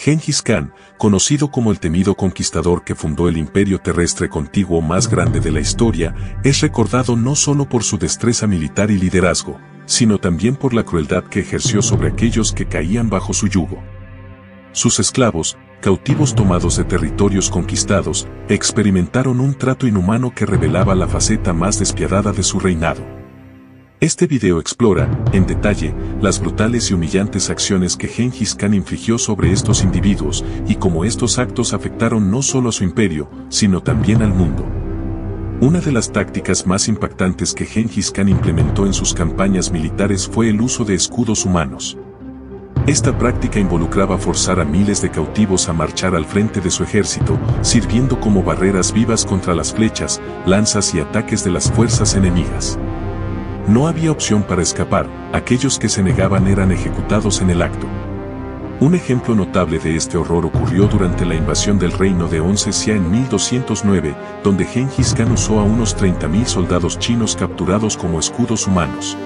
Gengis Khan, conocido como el temido conquistador que fundó el imperio terrestre contiguo más grande de la historia, es recordado no solo por su destreza militar y liderazgo, sino también por la crueldad que ejerció sobre aquellos que caían bajo su yugo. Sus esclavos, cautivos tomados de territorios conquistados, experimentaron un trato inhumano que revelaba la faceta más despiadada de su reinado. Este video explora, en detalle, las brutales y humillantes acciones que Gengis Khan infligió sobre estos individuos y cómo estos actos afectaron no solo a su imperio, sino también al mundo. Una de las tácticas más impactantes que Gengis Khan implementó en sus campañas militares fue el uso de escudos humanos. Esta práctica involucraba forzar a miles de cautivos a marchar al frente de su ejército, sirviendo como barreras vivas contra las flechas, lanzas y ataques de las fuerzas enemigas. No había opción para escapar, aquellos que se negaban eran ejecutados en el acto. Un ejemplo notable de este horror ocurrió durante la invasión del reino de Onze Xia en 1209, donde Gengis Khan usó a unos 30.000 soldados chinos capturados como escudos humanos.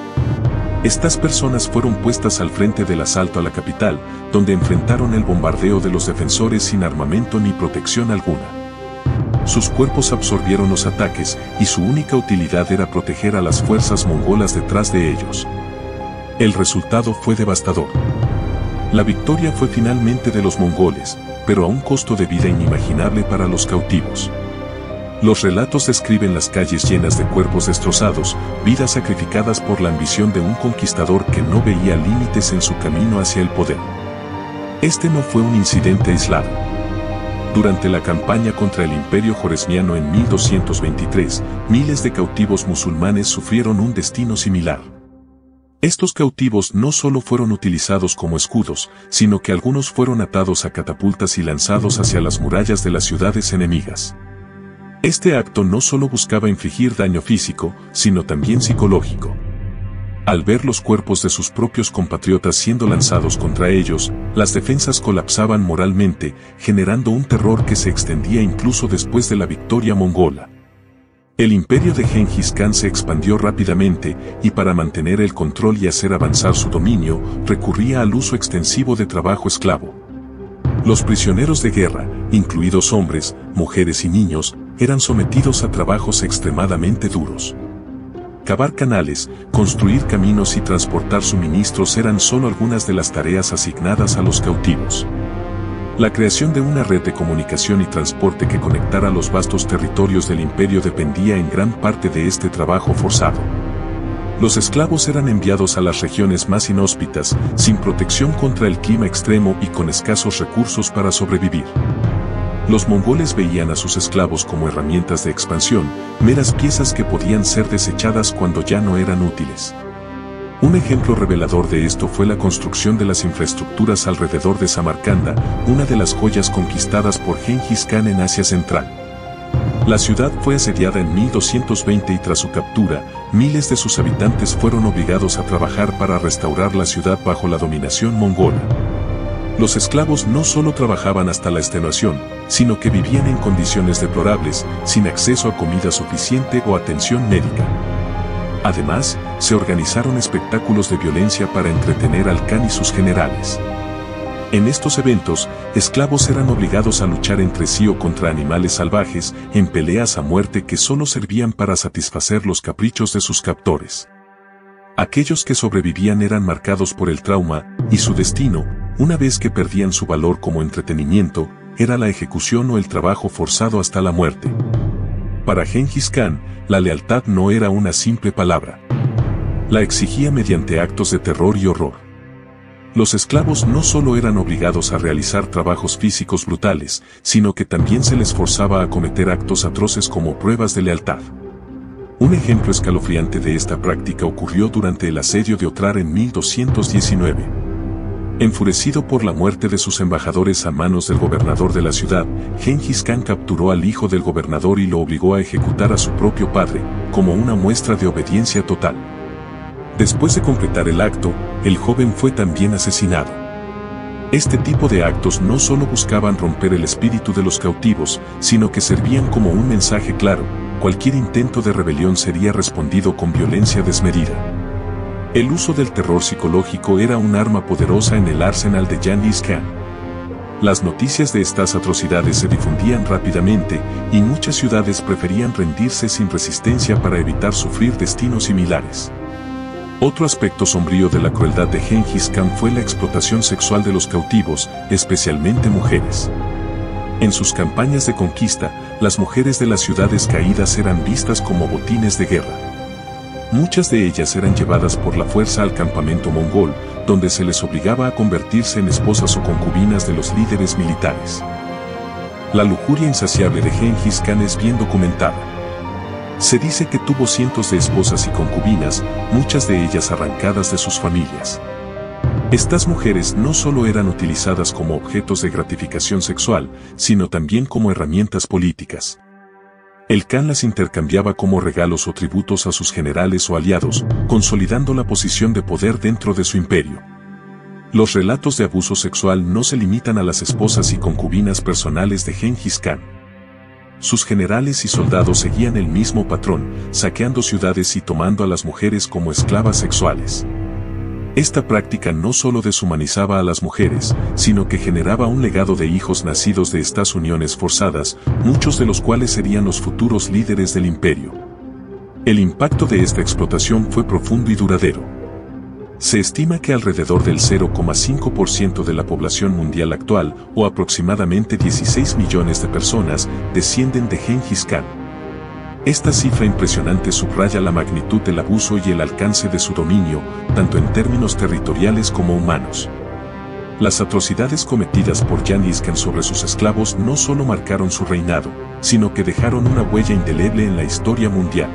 Estas personas fueron puestas al frente del asalto a la capital, donde enfrentaron el bombardeo de los defensores sin armamento ni protección alguna. Sus cuerpos absorbieron los ataques y su única utilidad era proteger a las fuerzas mongolas detrás de ellos. El resultado fue devastador. La victoria fue finalmente de los mongoles, pero a un costo de vida inimaginable para los cautivos. Los relatos describen las calles llenas de cuerpos destrozados, vidas sacrificadas por la ambición de un conquistador que no veía límites en su camino hacia el poder. Este no fue un incidente aislado. Durante la campaña contra el Imperio Joresmiano en 1223, miles de cautivos musulmanes sufrieron un destino similar. Estos cautivos no solo fueron utilizados como escudos, sino que algunos fueron atados a catapultas y lanzados hacia las murallas de las ciudades enemigas. Este acto no solo buscaba infligir daño físico, sino también psicológico. Al ver los cuerpos de sus propios compatriotas siendo lanzados contra ellos, las defensas colapsaban moralmente, generando un terror que se extendía incluso después de la victoria mongola. El imperio de Gengis Khan se expandió rápidamente, y para mantener el control y hacer avanzar su dominio, recurría al uso extensivo de trabajo esclavo. Los prisioneros de guerra, incluidos hombres, mujeres y niños, eran sometidos a trabajos extremadamente duros. Cavar canales, construir caminos y transportar suministros eran solo algunas de las tareas asignadas a los cautivos. La creación de una red de comunicación y transporte que conectara los vastos territorios del imperio dependía en gran parte de este trabajo forzado. Los esclavos eran enviados a las regiones más inhóspitas, sin protección contra el clima extremo y con escasos recursos para sobrevivir. Los mongoles veían a sus esclavos como herramientas de expansión, meras piezas que podían ser desechadas cuando ya no eran útiles. Un ejemplo revelador de esto fue la construcción de las infraestructuras alrededor de Samarcanda, una de las joyas conquistadas por Gengis Khan en Asia Central. La ciudad fue asediada en 1220 y tras su captura, miles de sus habitantes fueron obligados a trabajar para restaurar la ciudad bajo la dominación mongola. Los esclavos no solo trabajaban hasta la extenuación, sino que vivían en condiciones deplorables, sin acceso a comida suficiente o atención médica. Además, se organizaron espectáculos de violencia para entretener al Khan y sus generales. En estos eventos, esclavos eran obligados a luchar entre sí o contra animales salvajes, en peleas a muerte que solo servían para satisfacer los caprichos de sus captores. Aquellos que sobrevivían eran marcados por el trauma, y su destino, una vez que perdían su valor como entretenimiento, era la ejecución o el trabajo forzado hasta la muerte. Para Gengis Khan, la lealtad no era una simple palabra. La exigía mediante actos de terror y horror. Los esclavos no solo eran obligados a realizar trabajos físicos brutales, sino que también se les forzaba a cometer actos atroces como pruebas de lealtad. Un ejemplo escalofriante de esta práctica ocurrió durante el asedio de Otrar en 1219. Enfurecido por la muerte de sus embajadores a manos del gobernador de la ciudad, Gengis Khan capturó al hijo del gobernador y lo obligó a ejecutar a su propio padre, como una muestra de obediencia total. Después de completar el acto, el joven fue también asesinado. Este tipo de actos no solo buscaban romper el espíritu de los cautivos, sino que servían como un mensaje claro: cualquier intento de rebelión sería respondido con violencia desmedida. El uso del terror psicológico era un arma poderosa en el arsenal de Gengis Khan. Las noticias de estas atrocidades se difundían rápidamente y muchas ciudades preferían rendirse sin resistencia para evitar sufrir destinos similares. Otro aspecto sombrío de la crueldad de Gengis Khan fue la explotación sexual de los cautivos, especialmente mujeres. En sus campañas de conquista, las mujeres de las ciudades caídas eran vistas como botines de guerra. Muchas de ellas eran llevadas por la fuerza al campamento mongol, donde se les obligaba a convertirse en esposas o concubinas de los líderes militares. La lujuria insaciable de Gengis Khan es bien documentada. Se dice que tuvo cientos de esposas y concubinas, muchas de ellas arrancadas de sus familias. Estas mujeres no solo eran utilizadas como objetos de gratificación sexual, sino también como herramientas políticas. El Khan las intercambiaba como regalos o tributos a sus generales o aliados, consolidando la posición de poder dentro de su imperio. Los relatos de abuso sexual no se limitan a las esposas y concubinas personales de Gengis Khan. Sus generales y soldados seguían el mismo patrón, saqueando ciudades y tomando a las mujeres como esclavas sexuales. Esta práctica no solo deshumanizaba a las mujeres, sino que generaba un legado de hijos nacidos de estas uniones forzadas, muchos de los cuales serían los futuros líderes del imperio. El impacto de esta explotación fue profundo y duradero. Se estima que alrededor del 0,5% de la población mundial actual, o aproximadamente 16 millones de personas, descienden de Gengis Khan. Esta cifra impresionante subraya la magnitud del abuso y el alcance de su dominio, tanto en términos territoriales como humanos. Las atrocidades cometidas por Gengis Khan sobre sus esclavos no solo marcaron su reinado, sino que dejaron una huella indeleble en la historia mundial.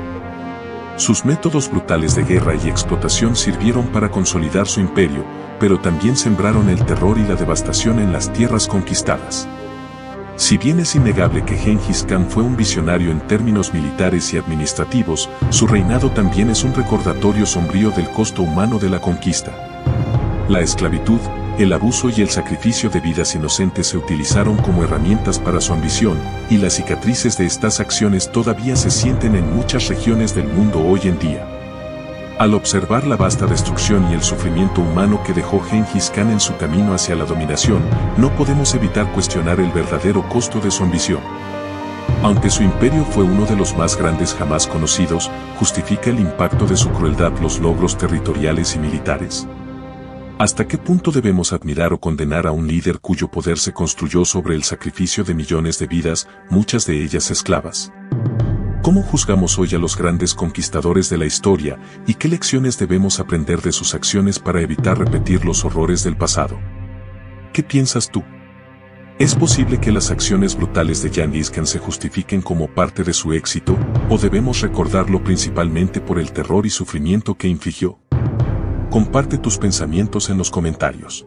Sus métodos brutales de guerra y explotación sirvieron para consolidar su imperio, pero también sembraron el terror y la devastación en las tierras conquistadas. Si bien es innegable que Gengis Khan fue un visionario en términos militares y administrativos, su reinado también es un recordatorio sombrío del costo humano de la conquista. La esclavitud, el abuso y el sacrificio de vidas inocentes se utilizaron como herramientas para su ambición, y las cicatrices de estas acciones todavía se sienten en muchas regiones del mundo hoy en día. Al observar la vasta destrucción y el sufrimiento humano que dejó Gengis Khan en su camino hacia la dominación, no podemos evitar cuestionar el verdadero costo de su ambición. Aunque su imperio fue uno de los más grandes jamás conocidos, ¿justifica el impacto de su crueldad los logros territoriales y militares? ¿Hasta qué punto debemos admirar o condenar a un líder cuyo poder se construyó sobre el sacrificio de millones de vidas, muchas de ellas esclavas? ¿Cómo juzgamos hoy a los grandes conquistadores de la historia y qué lecciones debemos aprender de sus acciones para evitar repetir los horrores del pasado? ¿Qué piensas tú? ¿Es posible que las acciones brutales de Gengis Khan se justifiquen como parte de su éxito, o debemos recordarlo principalmente por el terror y sufrimiento que infligió? Comparte tus pensamientos en los comentarios.